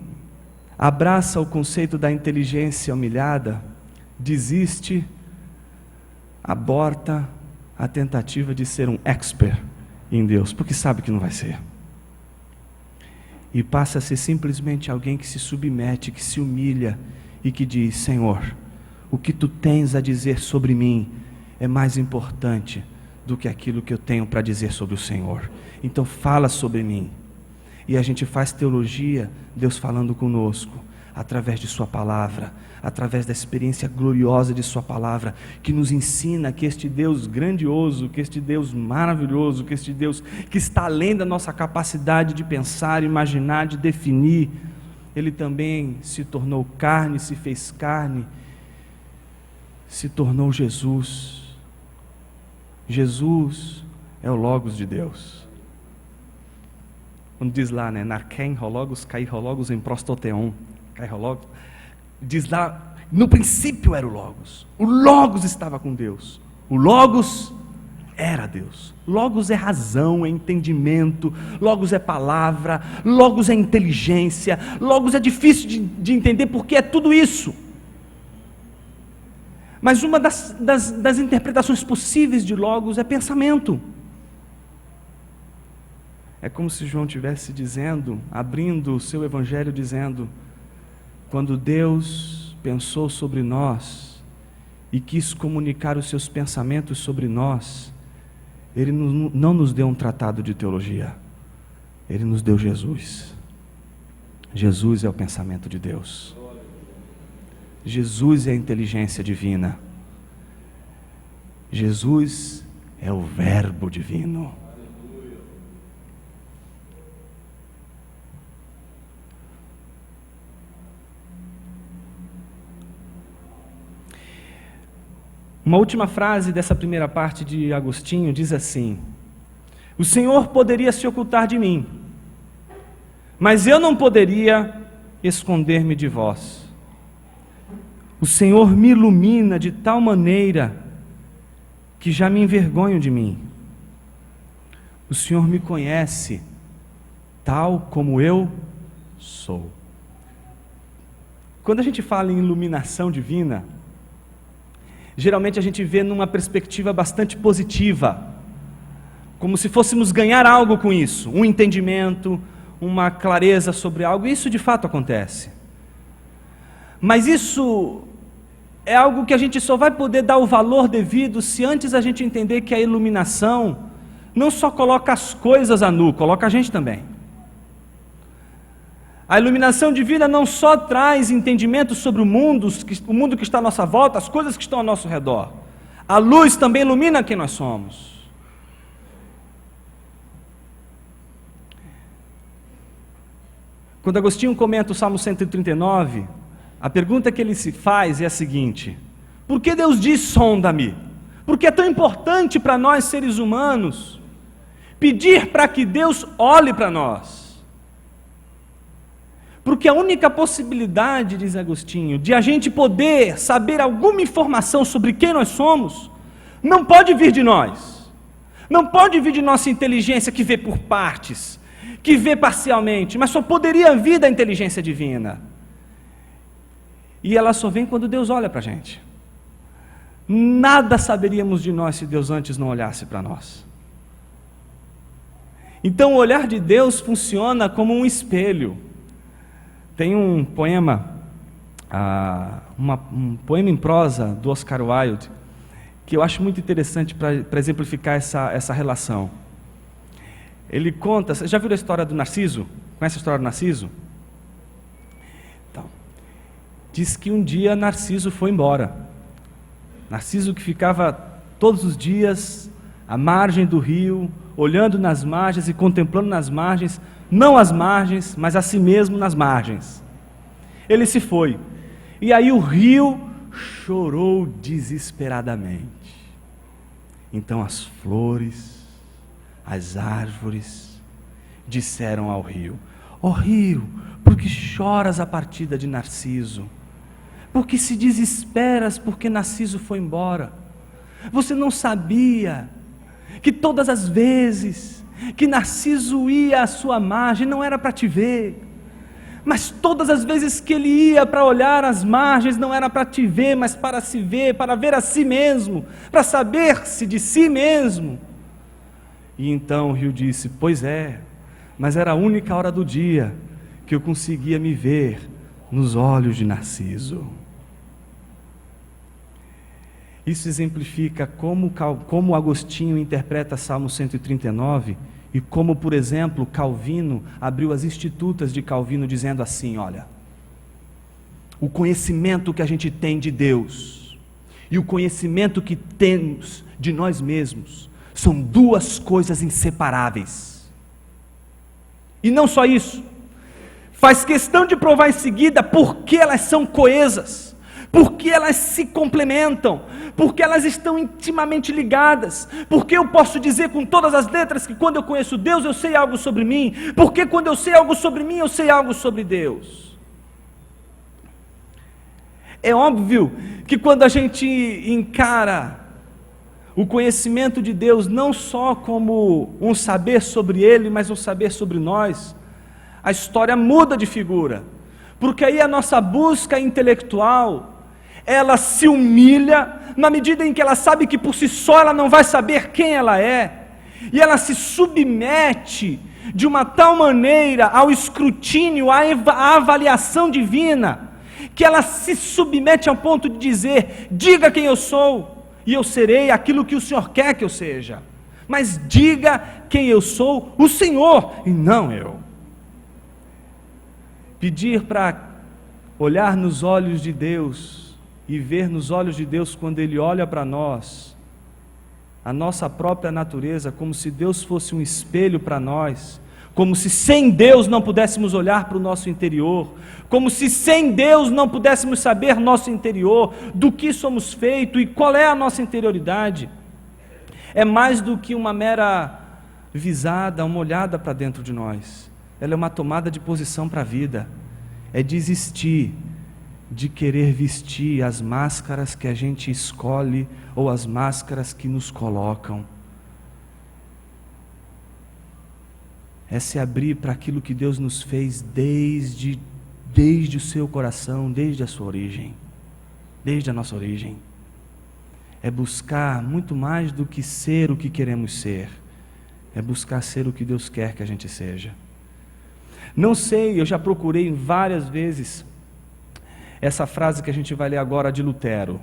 abraça o conceito da inteligência humilhada, desiste, aborta a tentativa de ser um expert em Deus, porque sabe que não vai ser. E passa a ser simplesmente alguém que se submete, que se humilha e que diz: Senhor, o que tu tens a dizer sobre mim é mais importante do que aquilo que eu tenho para dizer sobre o Senhor. Então fala sobre mim. E a gente faz teologia, Deus falando conosco, através de sua palavra, através da experiência gloriosa de sua palavra, que nos ensina que este Deus grandioso, que este Deus maravilhoso, que este Deus que está além da nossa capacidade de pensar, imaginar, de definir, Ele também se tornou carne, se fez carne, se tornou Jesus. Jesus é o Logos de Deus. Quando diz lá, né, Narken hologos, kai hologos em prostoteon, kai hologos, diz lá, no princípio era o Logos estava com Deus, o Logos era Deus. Logos é razão, é entendimento, Logos é palavra, Logos é inteligência, Logos é difícil de entender porque é tudo isso. Mas uma das interpretações possíveis de Logos é pensamento. É como se João estivesse dizendo, abrindo o seu evangelho dizendo: quando Deus pensou sobre nós e quis comunicar os seus pensamentos sobre nós, Ele não nos deu um tratado de teologia, Ele nos deu Jesus. Jesus é o pensamento de Deus. Jesus é a inteligência divina. Jesus é o Verbo divino. Uma última frase dessa primeira parte de Agostinho diz assim: o Senhor poderia se ocultar de mim, mas eu não poderia esconder-me de vós. O Senhor me ilumina de tal maneira que já me envergonho de mim. O Senhor me conhece tal como eu sou. Quando a gente fala em iluminação divina, geralmente a gente vê numa perspectiva bastante positiva, como se fôssemos ganhar algo com isso, um entendimento, uma clareza sobre algo, e isso de fato acontece. Mas isso é algo que a gente só vai poder dar o valor devido se antes a gente entender que a iluminação não só coloca as coisas a nu, coloca a gente também. A iluminação divina não só traz entendimento sobre o mundo que está à nossa volta, as coisas que estão ao nosso redor. A luz também ilumina quem nós somos. Quando Agostinho comenta o Salmo 139, a pergunta que ele se faz é a seguinte: por que Deus diz sonda-me? Por que é tão importante para nós seres humanos pedir para que Deus olhe para nós? Porque a única possibilidade, diz Agostinho, de a gente poder saber alguma informação sobre quem nós somos, não pode vir de nós, não pode vir de nossa inteligência que vê por partes, que vê parcialmente, mas só poderia vir da inteligência divina. E ela só vem quando Deus olha para a gente. Nada saberíamos de nós se Deus antes não olhasse para nós. Então o olhar de Deus funciona como um espelho. Tem um poema, um poema em prosa do Oscar Wilde, que eu acho muito interessante para exemplificar essa relação. Ele conta, você já viu a história do Narciso? Conhece a história do Narciso? Então, diz que um dia Narciso foi embora. Narciso que ficava todos os dias à margem do rio, olhando nas margens e contemplando nas margens, não as margens, mas a si mesmo nas margens. Ele se foi. E aí o rio chorou desesperadamente. Então as flores, as árvores, disseram ao rio: ó rio, por que choras a partida de Narciso? Por que se desesperas porque Narciso foi embora? Você não sabia que todas as vezes que Narciso ia à sua margem, não era para te ver, mas todas as vezes que ele ia para olhar as margens, não era para te ver, mas para se ver, para ver a si mesmo, para saber-se de si mesmo. E então o rio disse: pois é, mas era a única hora do dia que eu conseguia me ver nos olhos de Narciso. Isso exemplifica como Agostinho interpreta Salmo 139 e como, por exemplo, Calvino abriu as Institutas de Calvino dizendo assim: olha, o conhecimento que a gente tem de Deus e o conhecimento que temos de nós mesmos são duas coisas inseparáveis. E não só isso, faz questão de provar em seguida porque elas são coesas, porque elas se complementam, porque elas estão intimamente ligadas, porque eu posso dizer com todas as letras que quando eu conheço Deus eu sei algo sobre mim, porque quando eu sei algo sobre mim eu sei algo sobre Deus. É óbvio que quando a gente encara o conhecimento de Deus não só como um saber sobre Ele, mas um saber sobre nós, a história muda de figura, porque aí a nossa busca intelectual, ela se humilha, na medida em que ela sabe que por si só ela não vai saber quem ela é, e ela se submete de uma tal maneira ao escrutínio, à avaliação divina, que ela se submete ao ponto de dizer: diga quem eu sou, e eu serei aquilo que o Senhor quer que eu seja, mas diga quem eu sou, o Senhor, e não eu. Pedir para olhar nos olhos de Deus e ver nos olhos de Deus quando Ele olha para nós, a nossa própria natureza, como se Deus fosse um espelho para nós, como se sem Deus não pudéssemos olhar para o nosso interior, como se sem Deus não pudéssemos saber nosso interior, do que somos feitos e qual é a nossa interioridade. É mais do que uma mera visada, uma olhada para dentro de nós. Ela é uma tomada de posição para a vida. é desistir de querer vestir as máscaras que a gente escolhe ou as máscaras que nos colocam. É se abrir para aquilo que Deus nos fez desde o seu coração, desde a sua origem, desde a nossa origem. É buscar muito mais do que ser o que queremos ser, é buscar ser o que Deus quer que a gente seja. Não sei, eu já procurei várias vezes essa frase que a gente vai ler agora de Lutero.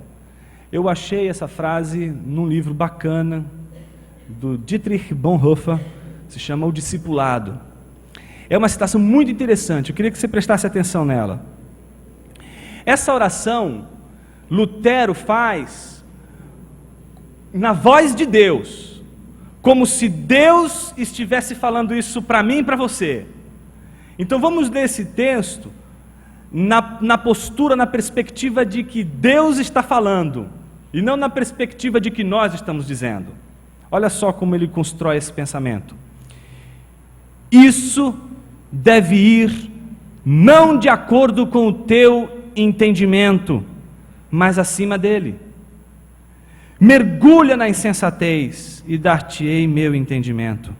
Eu achei essa frase num livro bacana do Dietrich Bonhoeffer, se chama O Discipulado. É uma citação muito interessante, eu queria que você prestasse atenção nela. Essa oração, Lutero faz na voz de Deus, como se Deus estivesse falando isso para mim e para você. Então vamos ler esse texto na postura, na perspectiva de que Deus está falando, e não na perspectiva de que nós estamos dizendo. Olha só como ele constrói esse pensamento. Isso deve ir não de acordo com o teu entendimento, mas acima dele. Mergulha na insensatez e dar-te-ei meu entendimento.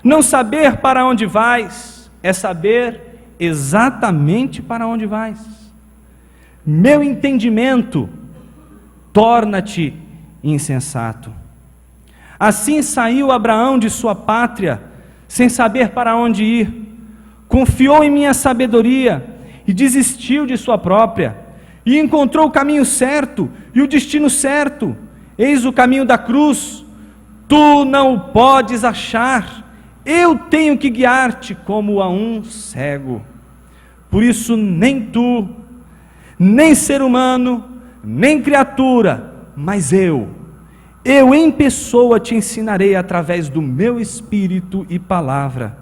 Não saber para onde vais é saber exatamente para onde vais. Meu entendimento torna-te insensato. Assim saiu Abraão de sua pátria, sem saber para onde ir. Confiou em minha sabedoria e desistiu de sua própria, e encontrou o caminho certo e o destino certo. Eis o caminho da cruz. Tu não o podes achar. Eu tenho que guiar-te como a um cego. Por isso nem tu, nem ser humano, nem criatura, mas eu em pessoa te ensinarei através do meu espírito e palavra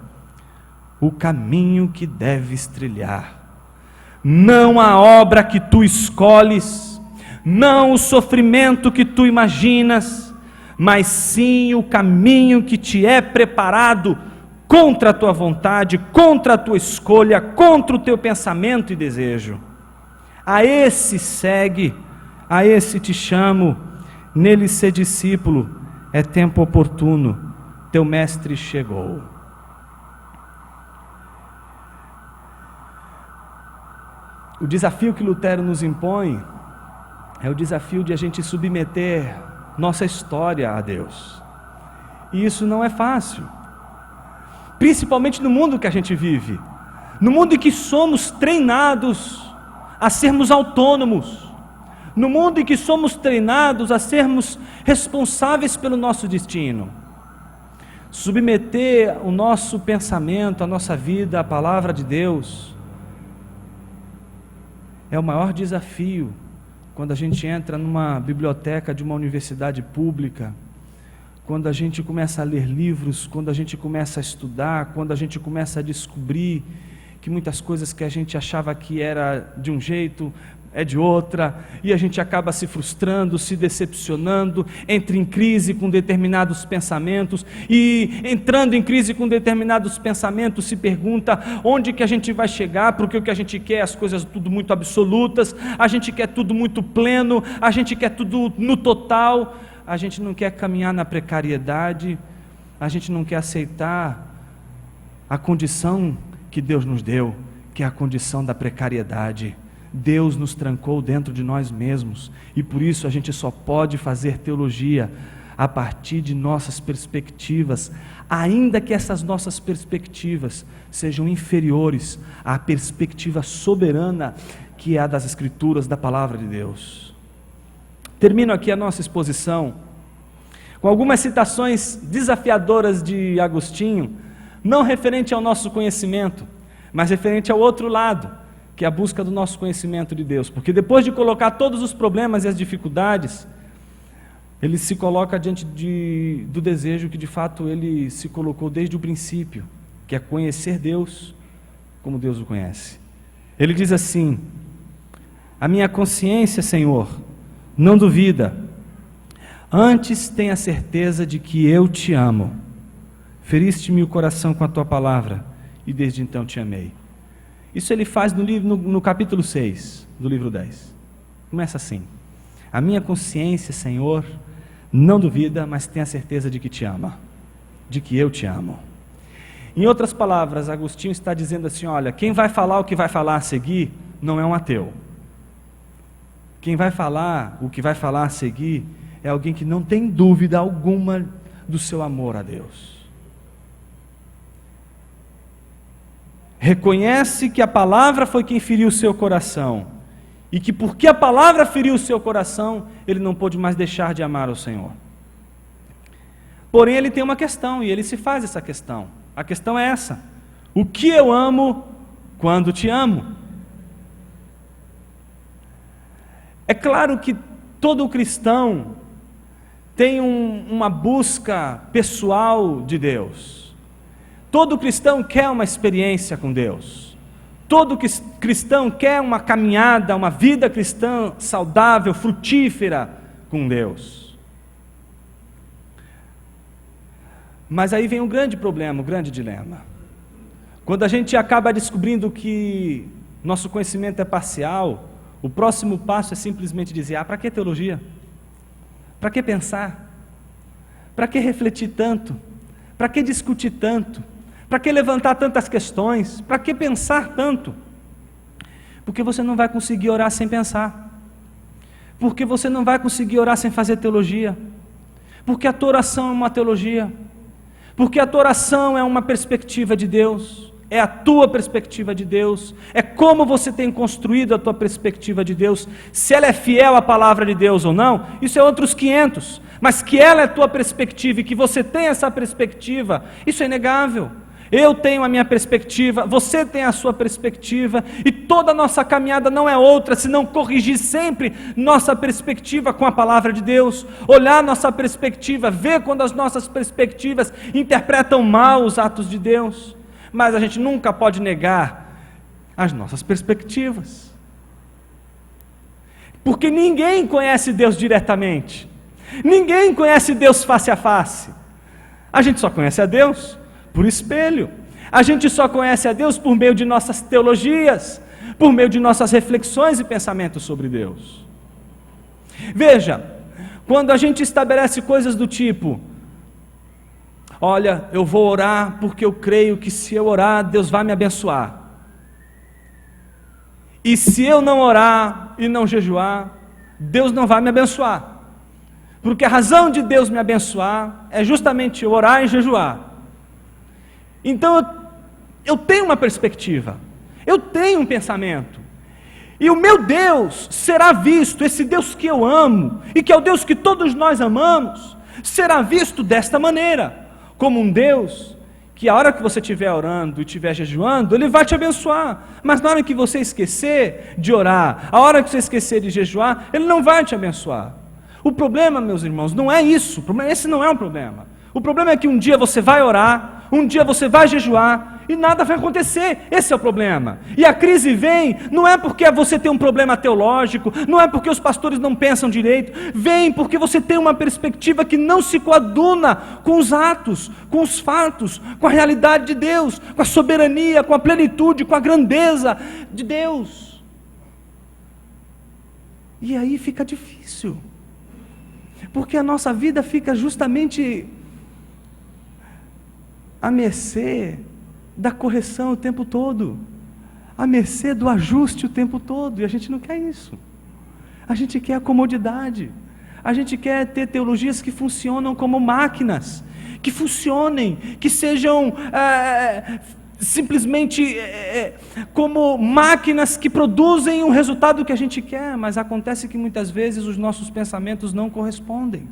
o caminho que deves trilhar. Não a obra que tu escolhes, não o sofrimento que tu imaginas, mas sim o caminho que te é preparado contra a tua vontade, contra a tua escolha, contra o teu pensamento e desejo. A esse segue, a esse te chamo, nele ser discípulo, é tempo oportuno, teu mestre chegou. O desafio que Lutero nos impõe é o desafio de a gente submeter nossa história a Deus. E isso não é fácil, principalmente no mundo que a gente vive, no mundo em que somos treinados a sermos autônomos, no mundo em que somos treinados a sermos responsáveis pelo nosso destino. Submeter o nosso pensamento, a nossa vida à palavra de Deus é o maior desafio quando a gente entra numa biblioteca de uma universidade pública, quando a gente começa a ler livros, quando a gente começa a estudar, quando a gente começa a descobrir que muitas coisas que a gente achava que era de um jeito, é de outra, e a gente acaba se frustrando, se decepcionando, entra em crise com determinados pensamentos, e entrando em crise com determinados pensamentos, se pergunta onde que a gente vai chegar, porque o que a gente quer é as coisas tudo muito absolutas, a gente quer tudo muito pleno, a gente quer tudo no total, a gente não quer caminhar na precariedade, a gente não quer aceitar a condição que Deus nos deu, que é a condição da precariedade. Deus nos trancou dentro de nós mesmos, e por isso a gente só pode fazer teologia a partir de nossas perspectivas, ainda que essas nossas perspectivas sejam inferiores à perspectiva soberana que é a das Escrituras, da Palavra de Deus. Termino aqui a nossa exposição com algumas citações desafiadoras de Agostinho, não referente ao nosso conhecimento, mas referente ao outro lado, que é a busca do nosso conhecimento de Deus, porque depois de colocar todos os problemas e as dificuldades, ele se coloca diante do desejo que de fato ele se colocou desde o princípio, que é conhecer Deus como Deus o conhece. Ele diz assim: a minha consciência, Senhor, não duvida, antes tenha certeza de que eu te amo, feriste-me o coração com a tua palavra, e desde então te amei. Isso ele faz no capítulo 6 do livro 10. Começa assim: a minha consciência, Senhor, não duvida, mas tem a certeza de que te ama, de que eu te amo. Em outras palavras, Agostinho está dizendo assim: olha, quem vai falar o que vai falar a seguir não é um ateu. Quem vai falar o que vai falar a seguir é alguém que não tem dúvida alguma do seu amor a Deus. Reconhece que a palavra foi quem feriu o seu coração, e que porque a palavra feriu o seu coração, ele não pôde mais deixar de amar o Senhor. Porém, ele tem uma questão, e ele se faz essa questão. A questão é essa: o que eu amo quando te amo? É claro que todo cristão tem uma busca pessoal de Deus. Todo cristão quer uma experiência com Deus. Todo cristão quer uma caminhada, uma vida cristã saudável, frutífera com Deus. Mas aí vem um grande problema, um grande dilema. Quando a gente acaba descobrindo que nosso conhecimento é parcial, o próximo passo é simplesmente dizer: para que teologia? Para que pensar? Para que refletir tanto? Para que discutir tanto? Para que levantar tantas questões? Para que pensar tanto? Porque você não vai conseguir orar sem pensar. Porque você não vai conseguir orar sem fazer teologia. Porque a tua oração é uma teologia. Porque a tua oração é uma perspectiva de Deus. É a tua perspectiva de Deus. É como você tem construído a tua perspectiva de Deus. Se ela é fiel à palavra de Deus ou não, isso é outros 500. Mas que ela é a tua perspectiva e que você tem essa perspectiva, isso é inegável. Eu tenho a minha perspectiva, você tem a sua perspectiva, e toda a nossa caminhada não é outra senão corrigir sempre nossa perspectiva com a palavra de Deus, olhar nossa perspectiva, ver quando as nossas perspectivas interpretam mal os atos de Deus. Mas a gente nunca pode negar as nossas perspectivas, porque ninguém conhece Deus diretamente, ninguém conhece Deus face a face. A gente só conhece a Deus por espelho. A gente só conhece a Deus por meio de nossas teologias, por meio de nossas reflexões e pensamentos sobre Deus. Veja, quando a gente estabelece coisas do tipo: olha, eu vou orar porque eu creio que se eu orar, Deus vai me abençoar. E se eu não orar e não jejuar, Deus não vai me abençoar. Porque a razão de Deus me abençoar é justamente eu orar e jejuar. Então eu tenho uma perspectiva, eu tenho um pensamento, e o meu Deus será visto, esse Deus que eu amo, e que é o Deus que todos nós amamos, será visto desta maneira, como um Deus que a hora que você estiver orando e estiver jejuando, Ele vai te abençoar, mas na hora que você esquecer de orar, a hora que você esquecer de jejuar, Ele não vai te abençoar. O problema, meus irmãos, não é isso, esse não é um problema. O problema é que um dia você vai orar, um dia você vai jejuar e nada vai acontecer. Esse é o problema. E a crise vem, não é porque você tem um problema teológico, não é porque os pastores não pensam direito, vem porque você tem uma perspectiva que não se coaduna com os atos, com os fatos, com a realidade de Deus, com a soberania, com a plenitude, com a grandeza de Deus. E aí fica difícil, porque a nossa vida fica justamente à mercê da correção o tempo todo, à mercê do ajuste o tempo todo, e a gente não quer isso. A gente quer a comodidade, a gente quer ter teologias que funcionam como máquinas, que funcionem, que sejam simplesmente como máquinas que produzem o resultado que a gente quer, mas acontece que muitas vezes os nossos pensamentos não correspondem,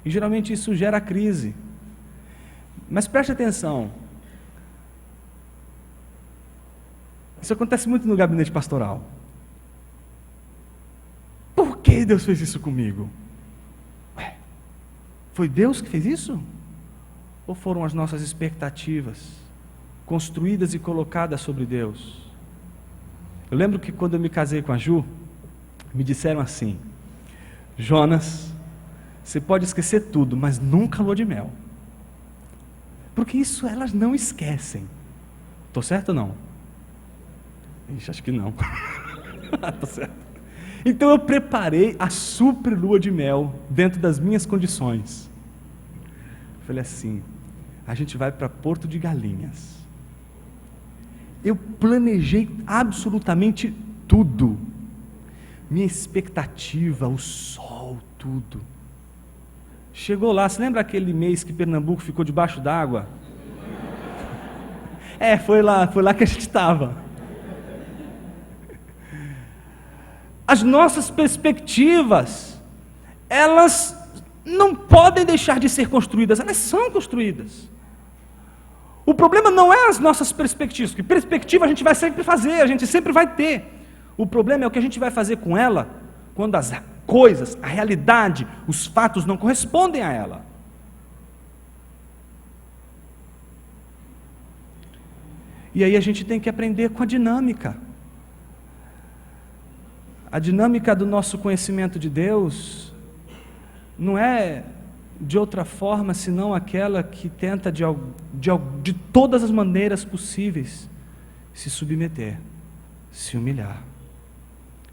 e geralmente isso gera crise. Mas preste atenção, isso acontece muito no gabinete pastoral. Por que Deus fez isso comigo? Foi Deus que fez isso? Ou foram as nossas expectativas construídas e colocadas sobre Deus? Eu lembro que quando eu me casei com a Ju, me disseram assim: Jonas, você pode esquecer tudo, mas nunca lua de mel. Porque isso elas não esquecem. Estou certo ou não? Ixi, acho que não. Tá certo. Então eu preparei a super lua de mel dentro das minhas condições. Falei assim, a gente vai para Porto de Galinhas. Eu planejei absolutamente tudo. Minha expectativa, o sol, tudo. Chegou lá, você lembra aquele mês que Pernambuco ficou debaixo d'água? Foi lá que a gente estava. As nossas perspectivas, elas não podem deixar de ser construídas, elas são construídas. O problema não é as nossas perspectivas, porque perspectiva a gente vai sempre fazer, a gente sempre vai ter. O problema é o que a gente vai fazer com ela, quando as coisas, a realidade, os fatos não correspondem a ela. E aí a gente tem que aprender com a dinâmica. A dinâmica do nosso conhecimento de Deus não é de outra forma senão aquela que tenta de todas as maneiras possíveis se submeter, se humilhar.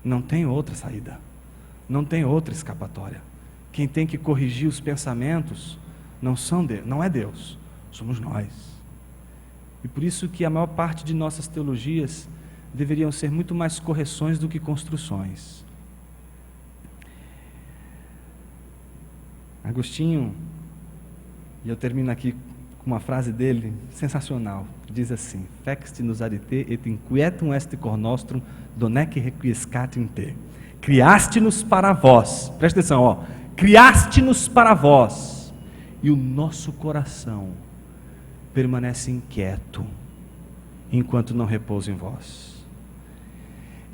Não tem outra saída, não tem outra escapatória. Quem tem que corrigir os pensamentos não é Deus, somos nós. E por isso que a maior parte de nossas teologias deveriam ser muito mais correções do que construções. Agostinho, e eu termino aqui com uma frase dele, sensacional, diz assim: Fexti nos arite et inquietum est cor nostrum, donec requiescatim te. Criaste-nos para vós, presta atenção, criaste-nos para vós, e o nosso coração permanece inquieto, enquanto não repousa em vós.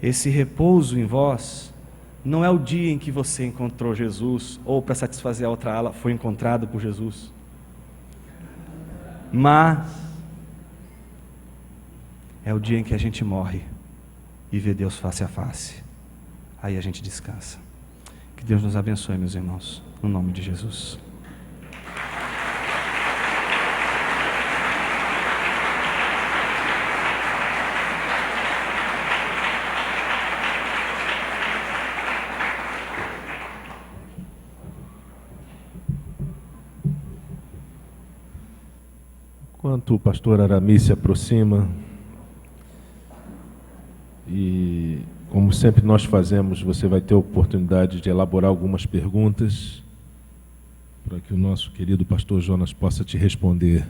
Esse repouso em vós não é o dia em que você encontrou Jesus, ou para satisfazer a outra ala, foi encontrado por Jesus, mas é o dia em que a gente morre e vê Deus face a face. Aí a gente descansa. Que Deus nos abençoe, meus irmãos, no nome de Jesus. Enquanto o pastor Aramis se aproxima, e como sempre nós fazemos, você vai ter a oportunidade de elaborar algumas perguntas para que o nosso querido pastor Jonas possa te responder.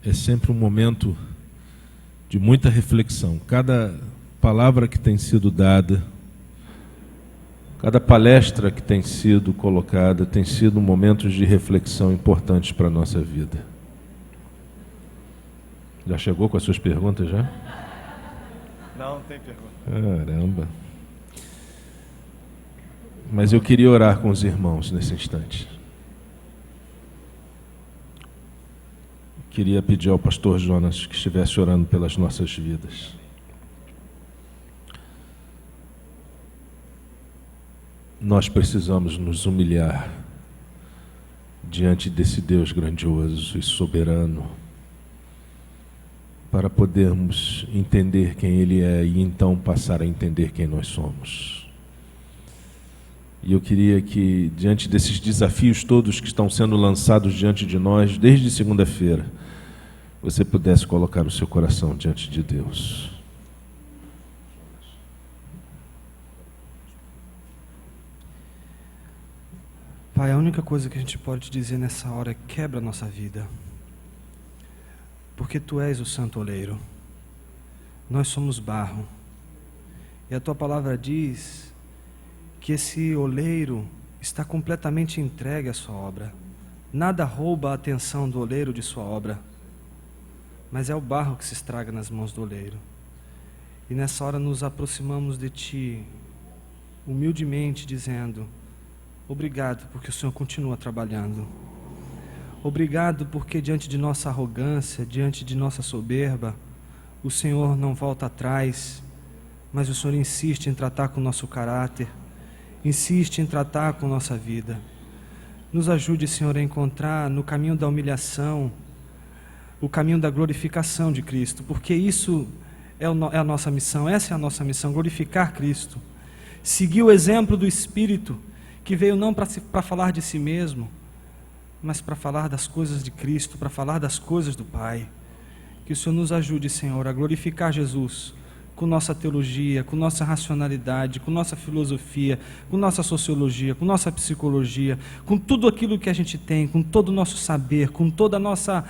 É sempre um momento de muita reflexão. Cada palavra que tem sido dada, cada palestra que tem sido colocada, tem sido momentos de reflexão importantes para a nossa vida. Já chegou com as suas perguntas já? Não tem pergunta. Caramba. Mas eu queria orar com os irmãos nesse instante. Queria pedir ao pastor Jonas que estivesse orando pelas nossas vidas. Nós precisamos nos humilhar diante desse Deus grandioso e soberano, para podermos entender quem Ele é e então passar a entender quem nós somos. E eu queria que, diante desses desafios todos que estão sendo lançados diante de nós, desde segunda-feira, você pudesse colocar o seu coração diante de Deus. Pai, a única coisa que a gente pode dizer nessa hora é: quebra a nossa vida. Porque Tu és o santo oleiro, nós somos barro, e a Tua palavra diz que esse oleiro está completamente entregue à sua obra, nada rouba a atenção do oleiro de sua obra, mas é o barro que se estraga nas mãos do oleiro. E nessa hora nos aproximamos de Ti, humildemente dizendo: obrigado porque o Senhor continua trabalhando. Obrigado porque diante de nossa arrogância, diante de nossa soberba, o Senhor não volta atrás, mas o Senhor insiste em tratar com o nosso caráter, insiste em tratar com nossa vida. Nos ajude, Senhor, a encontrar no caminho da humilhação o caminho da glorificação de Cristo, porque isso é a nossa missão, essa é a nossa missão, glorificar Cristo. Seguir o exemplo do Espírito, que veio não para falar de si mesmo, mas para falar das coisas de Cristo, para falar das coisas do Pai. Que o Senhor nos ajude, Senhor, a glorificar Jesus, com nossa teologia, com nossa racionalidade, com nossa filosofia, com nossa sociologia, com nossa psicologia, com tudo aquilo que a gente tem, com todo o nosso saber, com toda a nossa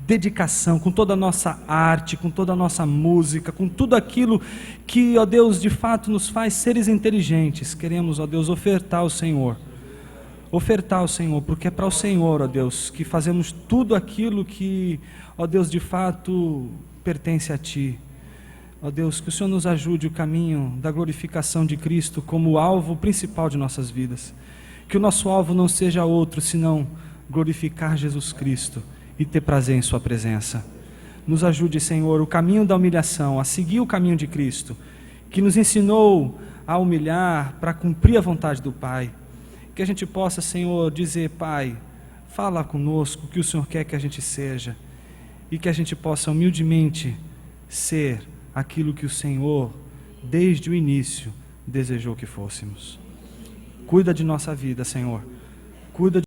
dedicação, com toda a nossa arte, com toda a nossa música, com tudo aquilo que, ó Deus, de fato nos faz seres inteligentes. Queremos, ó Deus, ofertar ao Senhor, porque é para o Senhor, ó Deus, que fazemos tudo aquilo que, ó Deus, de fato pertence a Ti. Ó Deus, que o Senhor nos ajude o caminho da glorificação de Cristo como o alvo principal de nossas vidas. Que o nosso alvo não seja outro, senão glorificar Jesus Cristo e ter prazer em Sua presença. Nos ajude, Senhor, o caminho da humilhação, a seguir o caminho de Cristo, que nos ensinou a humilhar para cumprir a vontade do Pai. Que a gente possa, Senhor, dizer: Pai, fala conosco o que o Senhor quer que a gente seja, e que a gente possa humildemente ser aquilo que o Senhor, desde o início, desejou que fôssemos. Cuida de nossa vida, Senhor. Cuida de